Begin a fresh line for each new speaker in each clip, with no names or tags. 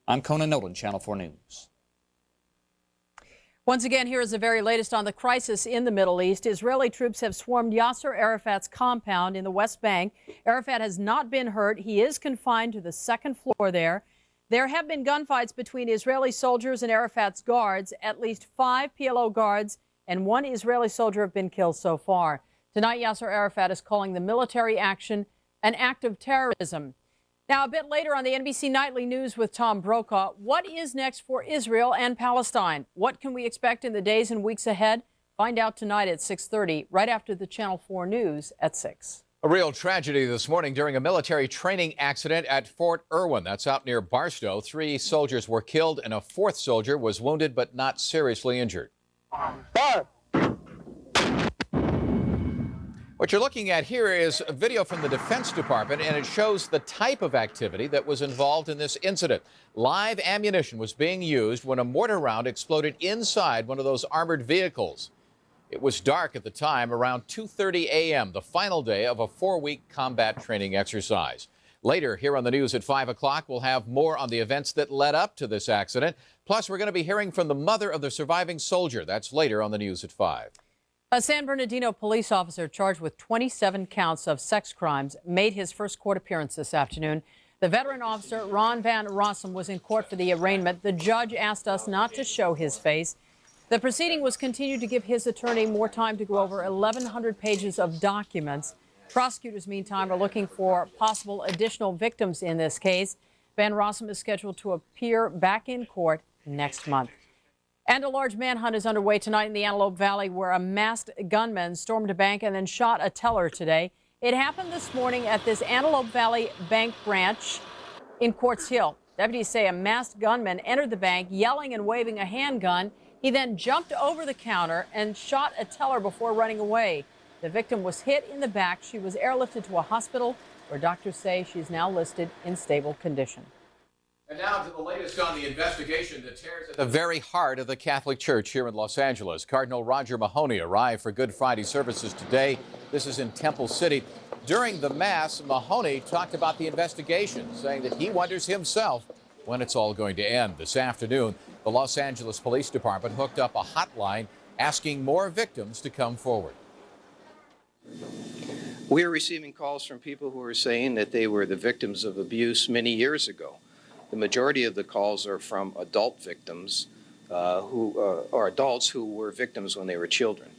I'm Conan Nolan, Channel 4 News.
Once again, here is the very latest on the crisis in the Middle East. Israeli troops have swarmed Yasser Arafat's compound in the West Bank. Arafat has not been hurt. He is confined to the second floor there. There have been gunfights between Israeli soldiers and Arafat's guards. At least 5 PLO guards and 1 Israeli soldier have been killed so far. Tonight, Yasser Arafat is calling the military action an act of terrorism. Now, a bit later on the NBC Nightly News with Tom Brokaw, what is next for Israel and Palestine? What can we expect in the days and weeks ahead? Find out tonight at 6:30, right after the Channel 4 News at 6.
A real tragedy this morning during a military training accident at Fort Irwin. That's out near Barstow. 3 soldiers were killed and a 4th soldier was wounded but not seriously injured. What you're looking at here is a video from the Defense Department, and it shows the type of activity that was involved in this incident. Live ammunition was being used when a mortar round exploded inside one of those armored vehicles. It was dark at the time, around 2:30 a.m., the final day of a 4-week combat training exercise. Later, here on the news at 5 o'clock, we'll have more on the events that led up to this accident. Plus, we're going to be hearing from the mother of the surviving soldier. That's later on the news at 5.
A San Bernardino police officer charged with 27 counts of sex crimes made his first court appearance this afternoon. The veteran officer, Ron Van Rossum, was in court for the arraignment. The judge asked us not to show his face. The proceeding was continued to give his attorney more time to go over 1,100 pages of documents. Prosecutors, meantime, are looking for possible additional victims in this case. Van Rossum is scheduled to appear back in court next month. And a large manhunt is underway tonight in the Antelope Valley, where a masked gunman stormed a bank and then shot a teller today. It happened this morning at this Antelope Valley bank branch in Quartz Hill. Deputies say a masked gunman entered the bank yelling and waving a handgun. He then jumped over the counter and shot a teller before running away. The victim was hit in the back. She was airlifted to a hospital where doctors say she's now listed in stable condition.
And now to the latest on the investigation that tears at the very heart of the Catholic Church here in Los Angeles. Cardinal Roger Mahoney arrived for Good Friday services today. This is in Temple City. During the Mass, Mahoney talked about the investigation, saying that he wonders himself when it's all going to end. This afternoon, the Los Angeles Police Department hooked up a hotline asking more victims to come forward.
We are receiving calls from people who are saying that they were the victims of abuse many years ago. The majority of the calls are from adult victims or adults who were victims when they were children.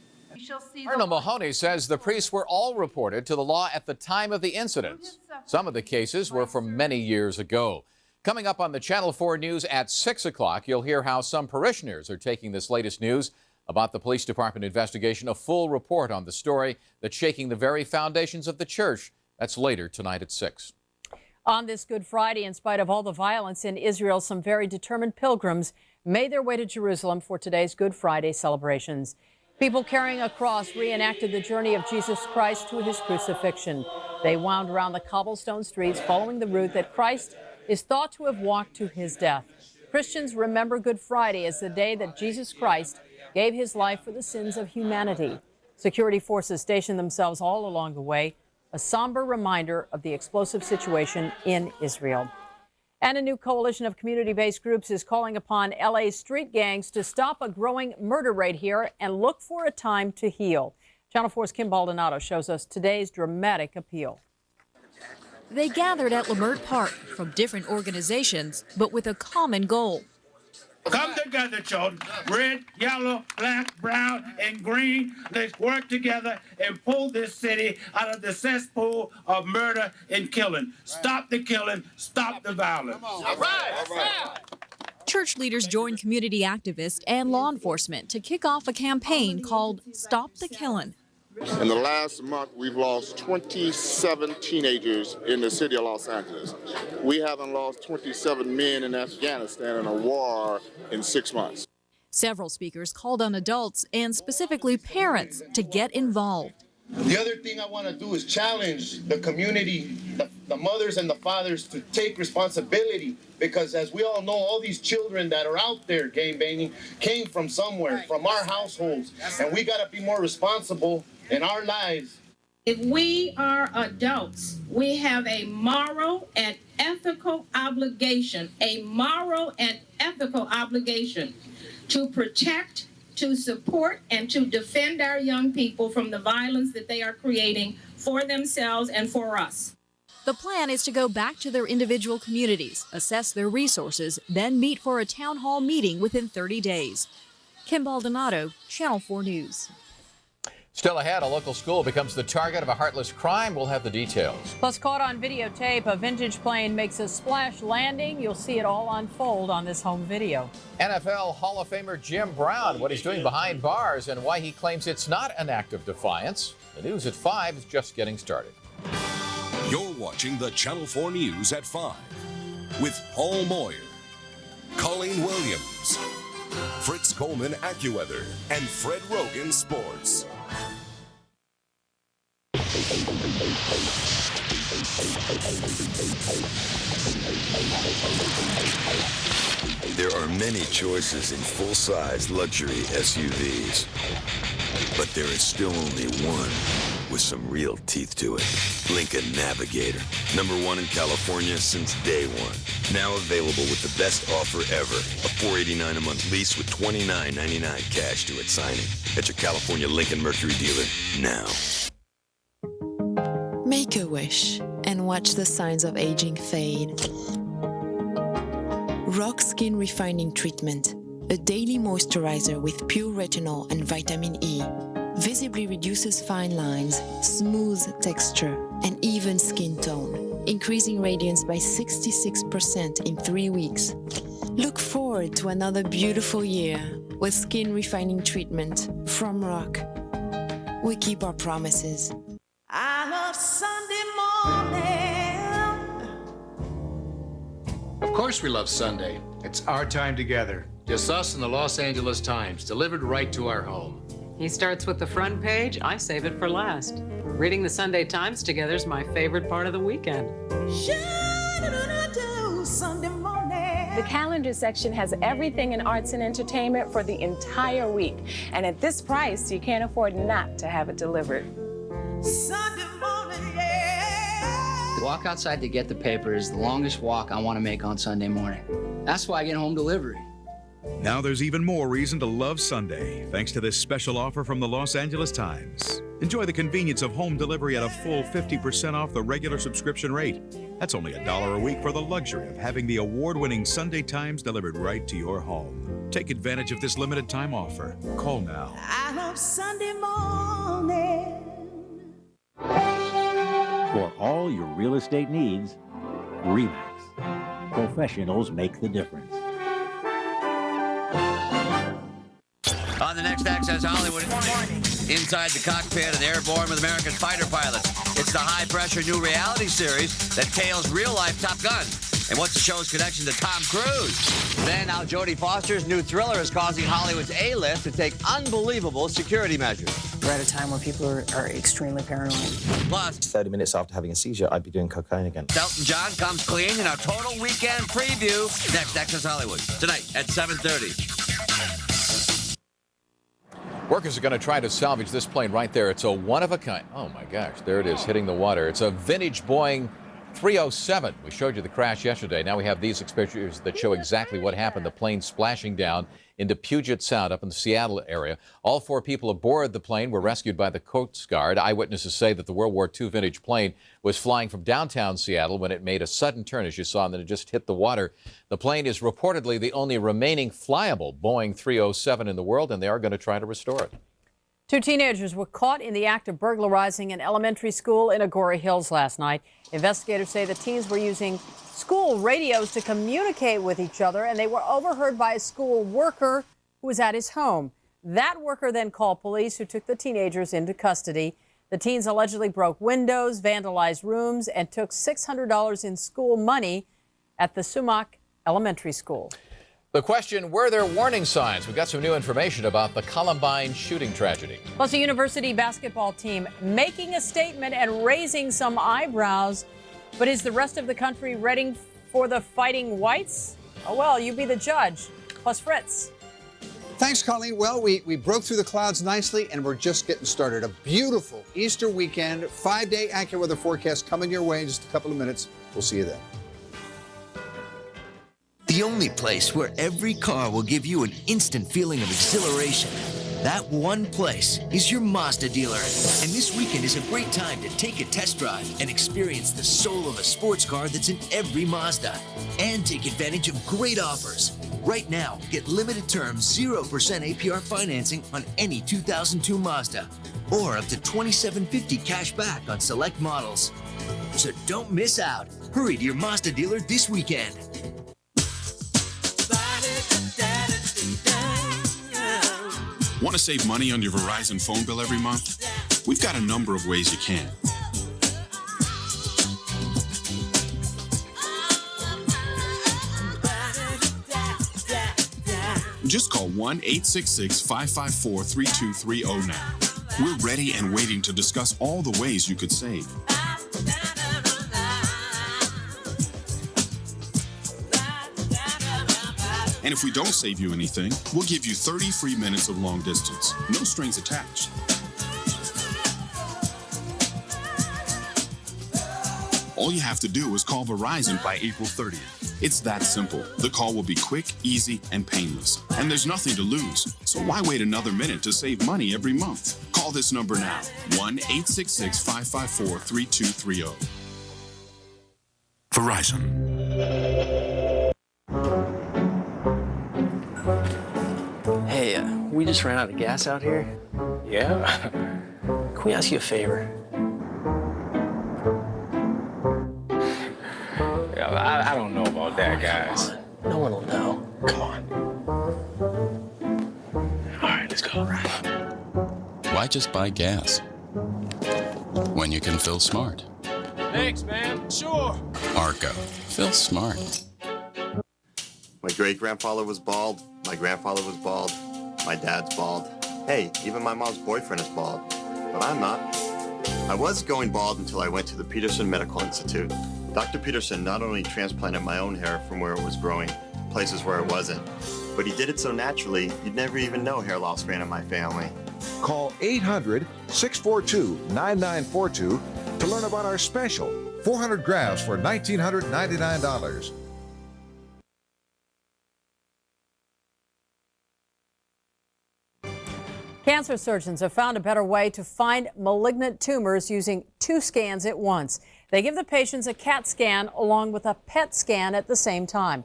Cardinal Mahoney says the priests were all reported to the law at the time of the incidents. Some of the cases were from many years ago. Coming up on the Channel 4 News at 6 o'clock, you'll hear how some parishioners are taking this latest news about the police department investigation. A full report on the story that's shaking the very foundations of the church. That's later tonight at 6.
On this Good Friday, in spite of all the violence in Israel, some very determined pilgrims made their way to Jerusalem for today's Good Friday celebrations. People carrying a cross reenacted the journey of Jesus Christ to his crucifixion. They wound around the cobblestone streets following the route that Christ is thought to have walked to his death. Christians remember Good Friday as the day that Jesus Christ gave his life for the sins of humanity. Security forces stationed themselves all along the way, a somber reminder of the explosive situation in Israel. And a new coalition of community-based groups is calling upon LA's street gangs to stop a growing murder rate here and look for a time to heal. Channel 4's Kim Baldonado shows us today's dramatic appeal.
They gathered at Lamert Park from different organizations, but with a common goal.
Come together, children. Red, yellow, black, brown, and green. Let's work together and pull this city out of the cesspool of murder and killing. Stop the killing. Stop the violence. All right.
Church leaders joined community activists and law enforcement to kick off a campaign called Stop the Killin'.
In the last month, we've lost 27 teenagers in the city of Los Angeles. We haven't lost 27 men in Afghanistan in a war in 6 months.
Several speakers called on adults and specifically parents to get involved.
The other thing I want to do is challenge the community, the mothers and the fathers to take responsibility, because as we all know, all these children that are out there gang banging came from somewhere, from our households, and we got to be more responsible in our lives.
If we are adults, we have a moral and ethical obligation, to protect, to support, and to defend our young people from the violence that they are creating for themselves and for us.
The plan is to go back to their individual communities, assess their resources, then meet for a town hall meeting within 30 days. Kim Baldonado, Channel 4 News.
Still ahead, a local school becomes the target of a heartless crime. We'll have the details.
Plus, caught on videotape, a vintage plane makes a splash landing. You'll see it all unfold on this home video.
NFL Hall of Famer Jim Brown, what he's doing behind bars and why he claims it's not an act of defiance. The news at 5 is just getting started.
You're watching the Channel 4 News at 5 with Paul Moyer, Colleen Williams, Fritz Coleman AccuWeather, and Fred Rogan Sports.
There are many choices in full-size luxury SUVs, but there is still only one with some real teeth to it. Lincoln Navigator, #1 in California since day one. Now available with the best offer ever, a $489 a month lease with $29.99 cash to its signing at your California Lincoln Mercury dealer now.
Make a wish and watch the signs of aging fade. Rock Skin Refining Treatment, a daily moisturizer with pure retinol and vitamin E, visibly reduces fine lines, smooths texture, and even skin tone, increasing radiance by 66% in 3 weeks. Look forward to another beautiful year with skin refining treatment from Rock. We keep our promises.
I love Sunday morning.
Of course we love Sunday. It's our time together. Just us and the Los Angeles Times, delivered right to our home.
He starts with the front page. I save it for last. Reading the Sunday Times together is my favorite part of the weekend.
Sunday morning.
The calendar section has everything in arts and entertainment for the entire week. And at this price, you can't afford not to have it delivered.
Sunday morning, yeah.
The walk outside to get the paper is the longest walk I want to make on Sunday morning. That's why I get home delivery.
Now there's even more reason to love Sunday, thanks to this special offer from the Los Angeles Times. Enjoy the convenience of home delivery at a full 50% off the regular subscription rate. That's only $1 a week for the luxury of having the award-winning Sunday Times delivered right to your home. Take advantage of this limited time offer. Call now.
I love Sunday morning.
For all your real estate needs, RE/MAX. Professionals make the difference.
On the next Access Hollywood, inside the cockpit and airborne with American fighter pilots. It's the high-pressure new reality series that tales real-life Top Gun. And what's the show's connection to Tom Cruise? Then now Jodie Foster's new thriller is causing Hollywood's A-list to take unbelievable security measures.
We're at a time where people are extremely paranoid.
Plus,
30 minutes after having a seizure, I'd be doing cocaine again.
Elton John comes clean in our total weekend preview. Next, Access Hollywood, tonight at 7:30.
Workers are going to try to salvage this plane right there. It's a one-of-a-kind. Oh, my gosh. There it is, hitting the water. It's a vintage Boeing 307. We showed you the crash yesterday. Now we have these pictures that show exactly what happened. The plane splashing down into Puget Sound up in the Seattle area. All 4 people aboard the plane were rescued by the Coast Guard. Eyewitnesses say that the World War II vintage plane was flying from downtown Seattle when it made a sudden turn, as you saw, and then it just hit the water. The plane is reportedly the only remaining flyable Boeing 307 in the world, and they are going to try to restore it.
2 teenagers were caught in the act of burglarizing an elementary school in Agoura Hills last night. Investigators say the teens were using school radios to communicate with each other, and they were overheard by a school worker who was at his home. That worker then called police, who took the teenagers into custody. The teens allegedly broke windows, vandalized rooms, and took $600 in school money at the Sumac Elementary School.
The question, were there warning signs? We've got some new information about the Columbine shooting tragedy.
Plus, a university basketball team making a statement and raising some eyebrows. But is the rest of the country ready for the Fighting Whites? Oh, well, you be the judge. Plus, Fritz.
Thanks, Colleen. Well, we broke through the clouds nicely, and we're just getting started. A beautiful Easter weekend, 5-day accurate weather forecast coming your way in just a couple of minutes. We'll see you then.
The only place where every car will give you an instant feeling of exhilaration. That one place is your Mazda dealer. And this weekend is a great time to take a test drive and experience the soul of a sports car that's in every Mazda. And take advantage of great offers. Right now, get limited term 0% APR financing on any 2002 Mazda. Or up to $2,750 cash back on select models. So don't miss out. Hurry to your Mazda dealer this weekend.
Want to save money on your Verizon phone bill every month? We've got a number of ways you can. Just call 1-866-554-3230 now. We're ready and waiting to discuss all the ways you could save. And if we don't save you anything, we'll give you 30 free minutes of long distance. No strings attached. All you have to do is call Verizon by April 30th. It's that simple. The call will be quick, easy, and painless. And there's nothing to lose. So why wait another minute to save money every month? Call this number now, 1-866-554-3230. Verizon.
Hey, we just ran out of gas out here.
Yeah?
Can we ask you a favor?
I don't know about that, guys.
No one will know.
Come on. All right, let's go.
Why just buy gas when you can fill smart?
Thanks, man. Sure.
Arco. Fill smart.
My great-grandfather was bald. My grandfather was bald. My dad's bald. Hey, even my mom's boyfriend is bald. But I'm not. I was going bald until I went to the Peterson Medical Institute. Dr. Peterson not only transplanted my own hair from where it was growing, places where it wasn't, but he did it so naturally, you'd never even know hair loss ran in my family.
Call 800-642-9942 to learn about our special 400 grafts for $1,999.
Cancer surgeons have found a better way to find malignant tumors using 2 scans at once. They give the patients a CAT scan along with a PET scan at the same time.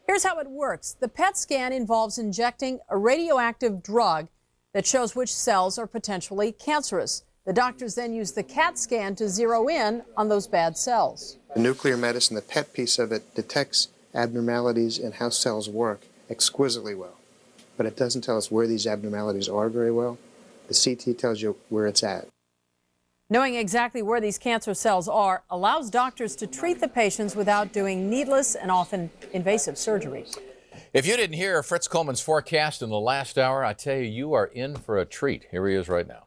Here's how it works. The PET scan involves injecting a radioactive drug that shows which cells are potentially cancerous. The doctors then use the CAT scan to zero in on those bad cells.
The nuclear medicine, the PET piece of it, detects abnormalities in how cells work exquisitely well. But it doesn't tell us where these abnormalities are very well. The CT tells you where it's at.
Knowing exactly where these cancer cells are allows doctors to treat the patients without doing needless and often invasive surgery.
If you didn't hear Fritz Coleman's forecast in the last hour, I tell you, you are in for a treat. Here he is right now.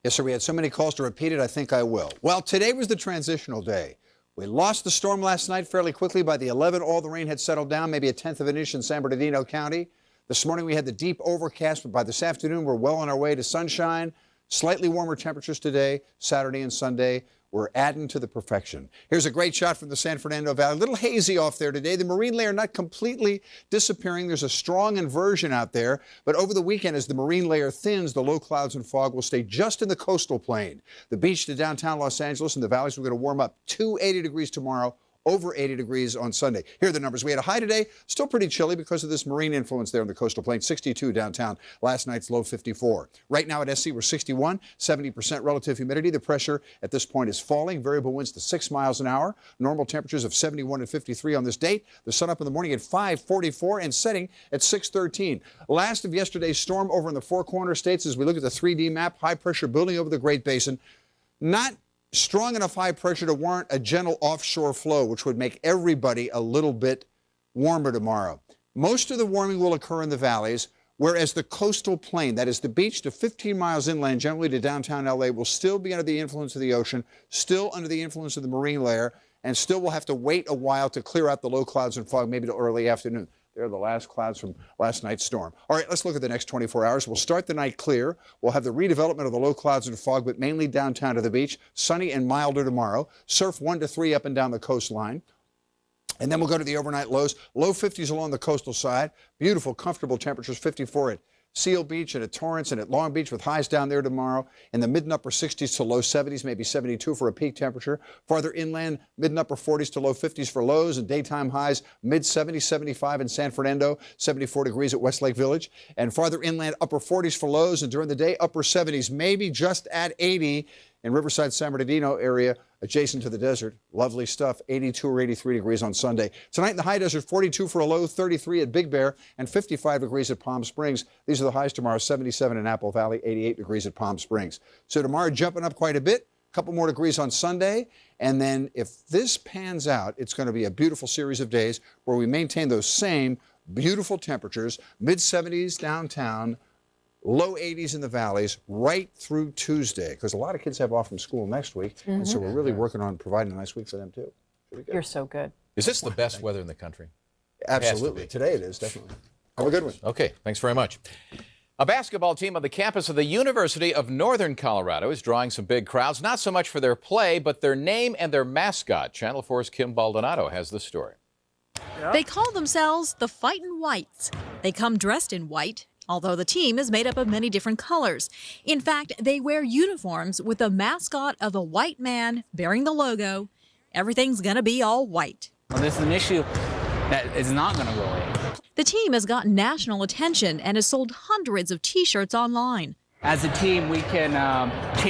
Yes, sir, we had so many calls to repeat it, I think I will. Well, today was the transitional day. We lost the storm last night fairly quickly. By the 11, all the rain had settled down, maybe a tenth of an inch in San Bernardino County. This morning we had the deep overcast, but by this afternoon we're well on our way to sunshine. Slightly warmer temperatures today, Saturday and Sunday. We're adding to the perfection. Here's a great shot from the San Fernando Valley. A little hazy off there today. The marine layer not completely disappearing. There's a strong inversion out there. But over the weekend, as the marine layer thins, the low clouds and fog will stay just in the coastal plain. The beach to downtown Los Angeles and the valleys are going to warm up to 80 degrees tomorrow. Over 80 degrees on Sunday. Here are the numbers. We had a high today, still pretty chilly because of this marine influence there in the coastal plain. 62 downtown. Last night's low 54. Right now at SC we're 61, 70% relative humidity. The pressure at this point is falling. Variable winds to 6 miles an hour. Normal temperatures of 71 and 53 on this date. The sun up in the morning at 5:44 and setting at 6:13. Last of yesterday's storm over in the Four Corner states as we look at the 3D map. High pressure building over the Great Basin. Not strong enough high pressure to warrant a gentle offshore flow, which would make everybody a little bit warmer tomorrow. Most of the warming will occur in the valleys, whereas the coastal plain, that is the beach to 15 miles inland, generally to downtown LA, will still be under the influence of the ocean, still under the influence of the marine layer, and still will have to wait a while to clear out the low clouds and fog, maybe till early afternoon. They're the last clouds from last night's storm. All right, let's look at the next 24 hours. We'll start the night clear. We'll have the redevelopment of the low clouds and fog, but mainly downtown to the beach. Sunny and milder tomorrow. Surf 1 to 3 up and down the coastline. And then we'll go to the overnight lows. Low 50s along the coastal side. Beautiful, comfortable temperatures, 54 at Seal Beach and at Torrance and at Long Beach with highs down there tomorrow. In the mid and upper 60s to low 70s, maybe 72 for a peak temperature. Farther inland, mid and upper 40s to low 50s for lows and daytime highs, mid 70s, 75 in San Fernando, 74 degrees at Westlake Village. And farther inland, upper 40s for lows, and during the day, upper 70s, maybe just at 80 in Riverside, San Bernardino area, adjacent to the desert. Lovely stuff, 82 or 83 degrees on Sunday. Tonight in the high desert, 42 for a low, 33 at Big Bear, and 55 degrees at Palm Springs. These are the highs tomorrow, 77 in Apple Valley, 88 degrees at Palm Springs. So tomorrow jumping up quite a bit, a couple more degrees on Sunday, and then if this pans out, it's going to be a beautiful series of days where we maintain those same beautiful temperatures, mid-70s downtown, low 80s in the valleys right through Tuesday, because a lot of kids have off from school next week, and so we're really working on providing a nice week for them too.
You're so good.
Is this the best weather in the country?
Absolutely. Today it is, definitely. Have a good one.
Okay, thanks very much. A basketball team on the campus of the University of Northern Colorado is drawing some big crowds, not so much for their play, but their name and their mascot. Channel 4's Kim Baldonado has the story.
They call themselves the Fightin' Whites. They come dressed in white, although the team is made up of many different colors. In fact, they wear uniforms with the mascot of a white man bearing the logo. Everything's gonna be all white.
Well, this is an issue that is not gonna go away.
The team has gotten national attention and has sold hundreds of t-shirts online.
As a team, we can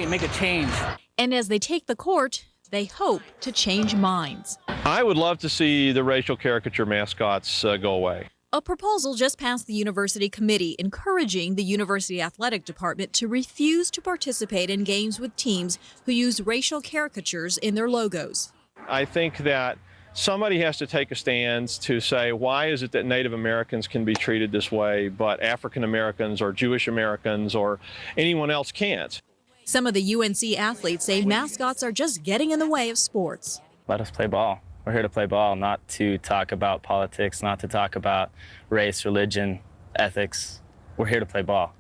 make a change.
And as they take the court, they hope to change minds.
I would love to see the racial caricature mascots go away.
A proposal just passed the university committee encouraging the university athletic department to refuse to participate in games with teams who use racial caricatures in their logos.
I think that somebody has to take a stand to say, why is it that Native Americans can be treated this way, but African Americans or Jewish Americans or anyone else can't?
Some of the UNC athletes say mascots are just getting in the way of sports.
Let us play ball. We're here to play ball, not to talk about politics, not to talk about race, religion, ethics. We're here to play ball.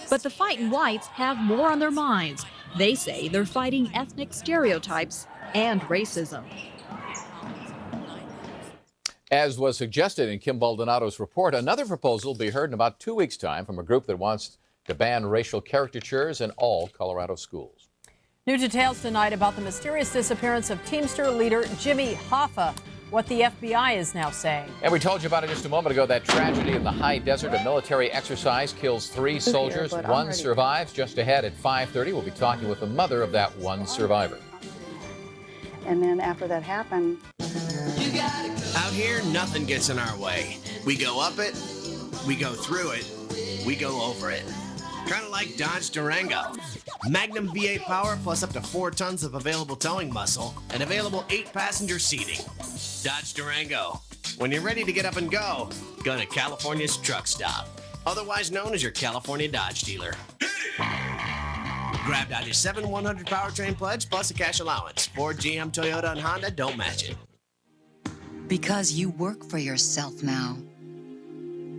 But the Fightin' Whites have more on their minds. They say they're fighting ethnic stereotypes and racism.
As was suggested in Kim Baldonado's report, another proposal will be heard in about 2 weeks' time from a group that wants to ban racial caricatures in all Colorado schools.
New details tonight about the mysterious disappearance of Teamster leader Jimmy Hoffa, what the FBI is now saying.
And we told you about it just a moment ago, that tragedy in the high desert. A military exercise kills 3 soldiers. One survives. Just ahead at 5:30, we'll be talking with the mother of that one survivor.
And then after that happened...
Out here, nothing gets in our way. We go up it, we go through it, we go over it. Kind of like Dodge Durango. Magnum V8 power plus up to 4 tons of available towing muscle and available 8-passenger seating. Dodge Durango. When you're ready to get up and go to California's truck stop, otherwise known as your California Dodge dealer. Grab Dodge's 7/100 powertrain pledge plus a cash allowance. Ford, GM, Toyota, and Honda don't match it.
Because you work for yourself now.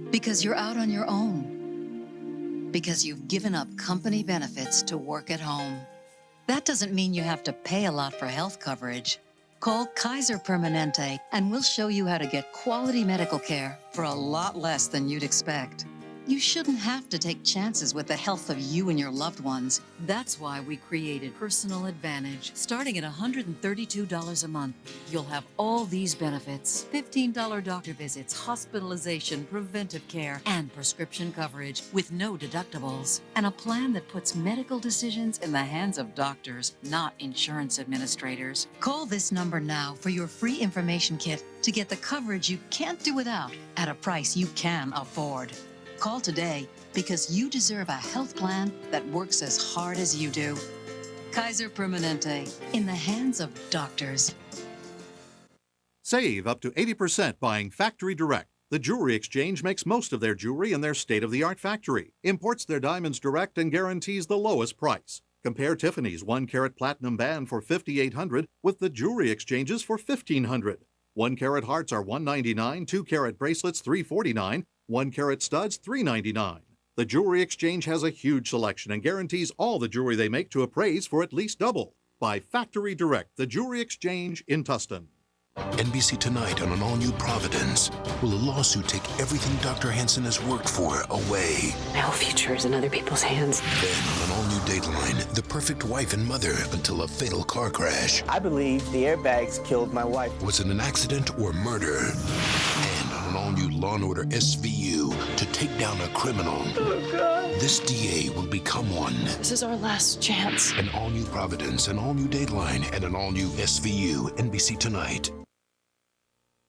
Because you're out on your own. Because you've given up company benefits to work at home. That doesn't mean you have to pay a lot for health coverage. Call Kaiser Permanente and we'll show you how to get quality medical care for a lot less than you'd expect. You shouldn't have to take chances with the health of you and your loved ones. That's why we created Personal Advantage. Starting at $132 a month, you'll have all these benefits: $15 doctor visits, hospitalization, preventive care, and prescription coverage with no deductibles. And a plan that puts medical decisions in the hands of doctors, not insurance administrators. Call this number now for your free information kit to get the coverage you can't do without at a price you can afford. Call today because you deserve a health plan that works as hard as you do. Kaiser Permanente, in the hands of doctors.
Save up to 80% buying Factory Direct. The Jewelry Exchange makes most of their jewelry in their state-of-the-art factory, imports their diamonds direct, and guarantees the lowest price. Compare Tiffany's 1-carat platinum band for $5,800 with the Jewelry Exchange's for $1,500. 1 carat hearts are $199, 2 carat bracelets $349, 1 carat studs $399. The Jewelry Exchange has a huge selection and guarantees all the jewelry they make to appraise for at least double. By Factory Direct, the Jewelry Exchange in Tustin.
NBC Tonight on an all-new Providence. Will a lawsuit take everything Dr. Hansen has worked for away?
My whole future is in other people's hands.
Then on an all-new Dateline, the perfect wife and mother until a fatal car crash.
I believe the airbags killed my wife.
Was it an accident or murder? And on an all-new Law & Order SVU to take down a criminal.
Oh, God.
This DA will become one.
This is our last chance.
An all-new Providence, an all-new Dateline, and an all-new SVU. NBC Tonight.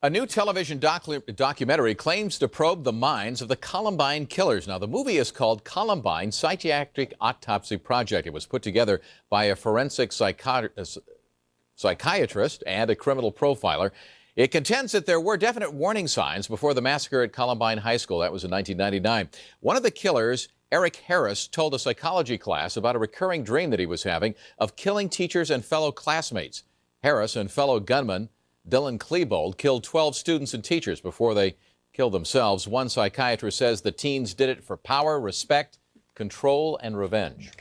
A new television documentary claims to probe the minds of the Columbine killers. Now, the movie is called Columbine Psychiatric Autopsy Project. It was put together by a forensic psychiatrist and a criminal profiler. It contends that there were definite warning signs before the massacre at Columbine High School. That was in 1999. One of the killers, Eric Harris, told a psychology class about a recurring dream that he was having of killing teachers and fellow classmates. Harris and fellow gunman Dylan Klebold killed 12 students and teachers before they killed themselves. One psychiatrist says the teens did it for power, respect, control, and revenge.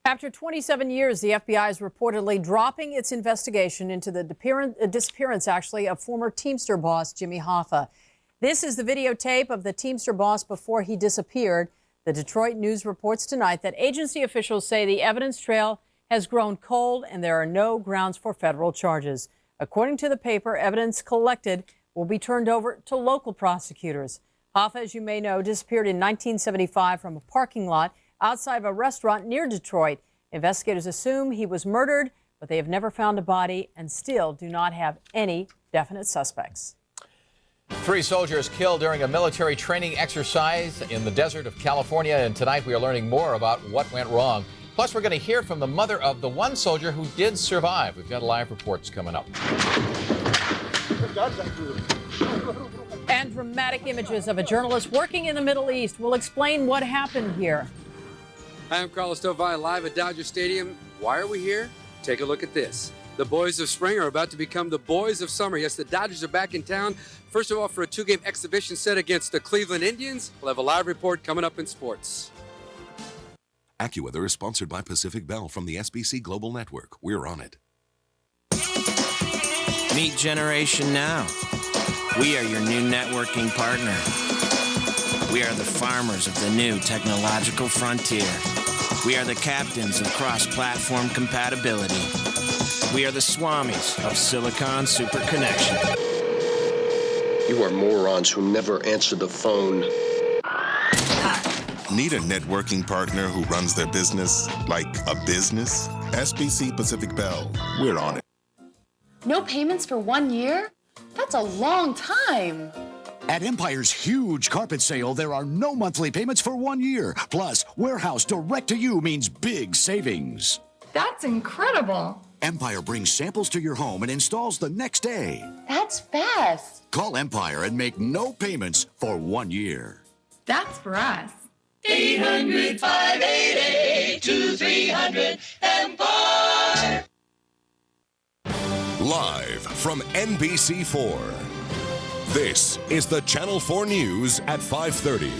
After 27 years, the FBI is reportedly dropping its investigation into the disappearance, of former Teamster boss Jimmy Hoffa. This is the videotape of the Teamster boss before he disappeared. The Detroit News reports tonight that agency officials say the evidence trail has grown cold and there are no grounds for federal charges. According to the paper, evidence collected will be turned over to local prosecutors. Hoffa, as you may know, disappeared in 1975 from a parking lot outside of a restaurant near Detroit. Investigators assume he was murdered, but they have never found a body and still do not have any definite suspects.
3 soldiers killed during a military training exercise in the desert of California, and tonight we are learning more about what went wrong. Plus, we're going to hear from the mother of the one soldier who did survive. We've got live reports coming up.
And dramatic images of a journalist working in the Middle East will explain what happened here.
Hi, I'm Carlos Tovai, live at Dodger Stadium. Why are we here? Take a look at this. The boys of spring are about to become the boys of summer. Yes, the Dodgers are back in town. First of all, for a 2-game exhibition set against the Cleveland Indians. We'll have a live report coming up in sports.
AccuWeather is sponsored by Pacific Bell from the SBC Global Network. We're on it.
Meet Generation Now. We are your new networking partner. We are the farmers of the new technological frontier. We are the captains of cross-platform compatibility. We are the swamis of Silicon Super Connection.
You are morons who never answer the phone.
Need a networking partner who runs their business like a business? SBC Pacific Bell. We're on it.
No payments for 1 year? That's a long time.
At Empire's huge carpet sale, there are no monthly payments for 1 year. Plus, warehouse direct to you means big savings.
That's incredible.
Empire brings samples to your home and installs the next day.
That's fast.
Call Empire and make no payments for 1 year.
That's for us.
800-588-2300 Empire.
Live from NBC4. This is the Channel 4 News at 5:30.